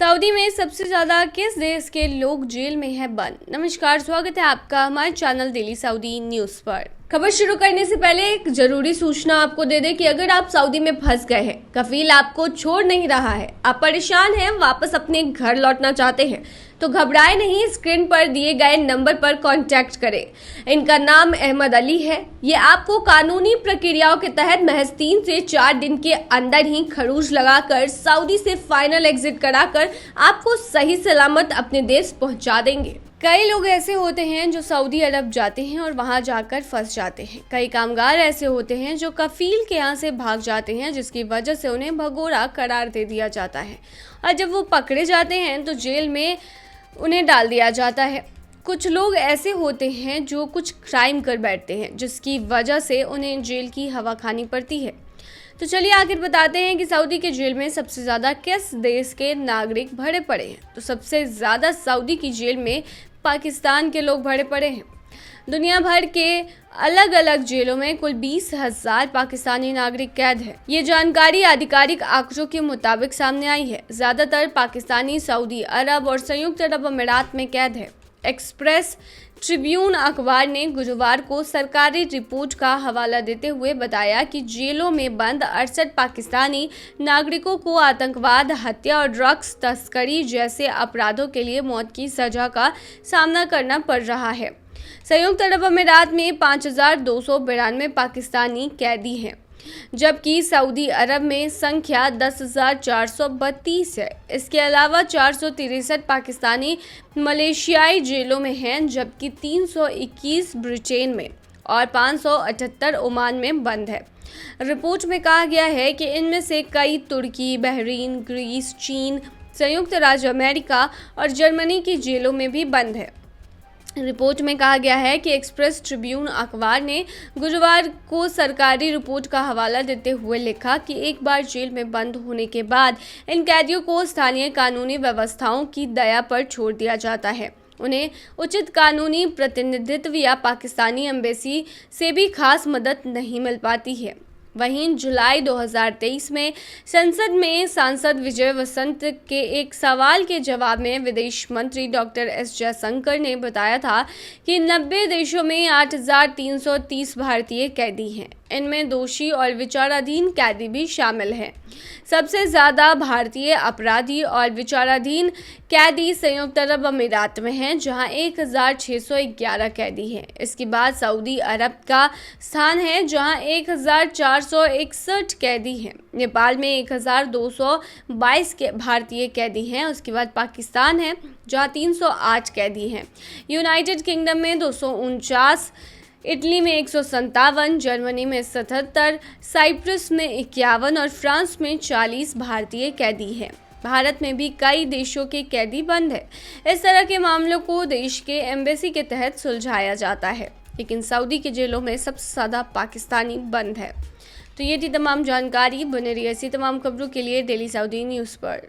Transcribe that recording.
Saudi में सबसे ज्यादा किस देश के लोग जेल में हैं बंद। नमस्कार, स्वागत है आपका हमारे चैनल डेली सऊदी न्यूज पर। खबर शुरू करने से पहले एक जरूरी सूचना आपको दे दें कि अगर आप सऊदी में फंस गए हैं, कफील आपको छोड़ नहीं रहा है, आप परेशान हैं, वापस अपने घर लौटना चाहते हैं, तो घबराए नहीं, स्क्रीन पर दिए गए नंबर पर कांटेक्ट करें। इनका नाम अहमद अली है। ये आपको कानूनी प्रक्रियाओं के तहत महज 3 से 4 दिन के अंदर ही खरूज लगाकर सऊदी से फाइनल एग्जिट कराकर आपको सही सलामत अपने देश पहुंचा देंगे। कई लोग ऐसे होते हैं जो सऊदी अरब जाते हैं और वहां जाकर फंस जाते हैं। कई कामगार ऐसे होते हैं जो कफील के यहाँ से भाग जाते हैं, जिसकी वजह से उन्हें भगोड़ा करार दे दिया जाता है और जब वो पकड़े जाते हैं तो जेल में उन्हें डाल दिया जाता है। कुछ लोग ऐसे होते हैं जो कुछ क्राइम कर बैठते हैं, जिसकी वजह से उन्हें जेल की हवा खानी पड़ती है। तो चलिए आखिर बताते हैं कि सऊदी के जेल में सबसे ज़्यादा किस देश के नागरिक भरे पड़े हैं। तो सबसे ज़्यादा सऊदी की जेल में पाकिस्तान के लोग भरे पड़े हैं। दुनिया भर के अलग अलग जेलों में कुल 20,000 पाकिस्तानी नागरिक कैद हैं। ये जानकारी आधिकारिक आंकड़ों के मुताबिक सामने आई है। ज्यादातर पाकिस्तानी सऊदी अरब और संयुक्त अरब अमीरात में कैद है। एक्सप्रेस ट्रिब्यून अखबार ने गुरुवार को सरकारी रिपोर्ट का हवाला देते हुए बताया कि जेलों में बंद 68 पाकिस्तानी नागरिकों को आतंकवाद, हत्या और ड्रग्स तस्करी जैसे अपराधों के लिए मौत की सजा का सामना करना पड़ रहा है। संयुक्त अरब अमीरात में 5,292 पाकिस्तानी कैदी हैं, जबकि सऊदी अरब में संख्या 10,432 है। इसके अलावा 463 पाकिस्तानी मलेशियाई जेलों में हैं, जबकि 321 ब्रिटेन में और 578 ओमान में बंद है। रिपोर्ट में कहा गया है कि इनमें से कई तुर्की, बहरीन, ग्रीस, चीन, संयुक्त राज्य अमेरिका और जर्मनी की जेलों में भी बंद है। रिपोर्ट में कहा गया है कि एक्सप्रेस ट्रिब्यून अखबार ने गुरुवार को सरकारी रिपोर्ट का हवाला देते हुए लिखा कि एक बार जेल में बंद होने के बाद इन कैदियों को स्थानीय कानूनी व्यवस्थाओं की दया पर छोड़ दिया जाता है। उन्हें उचित कानूनी प्रतिनिधित्व या पाकिस्तानी एम्बेसी से भी खास मदद नहीं मिल पाती है। वहीं जुलाई 2023 में संसद में सांसद विजय वसंत के एक सवाल के जवाब में विदेश मंत्री डॉक्टर एस जयशंकर ने बताया था कि 90 देशों में 8,330 भारतीय कैदी हैं। इनमें दोषी और विचाराधीन कैदी भी शामिल हैं। सबसे ज़्यादा भारतीय अपराधी और विचाराधीन कैदी संयुक्त अरब अमीरात में हैं, जहां 1,611 कैदी हैं। इसके बाद सऊदी अरब का स्थान है, जहां 1,461 कैदी हैं। नेपाल में 1,222 के भारतीय कैदी हैं। उसके बाद पाकिस्तान है, जहां 308 कैदी हैं। यूनाइटेड किंगडम में 249, इटली में 157, जर्मनी में 77, साइप्रस में 51 और फ्रांस में 40 भारतीय कैदी हैं। भारत में भी कई देशों के कैदी बंद है। इस तरह के मामलों को देश के एम्बेसी के तहत सुलझाया जाता है, लेकिन सऊदी के जेलों में सबसे ज़्यादा पाकिस्तानी बंद है। तो ये थी तमाम जानकारी। बने रहिए ऐसी तमाम खबरों के लिए डेली सऊदी न्यूज़ पर।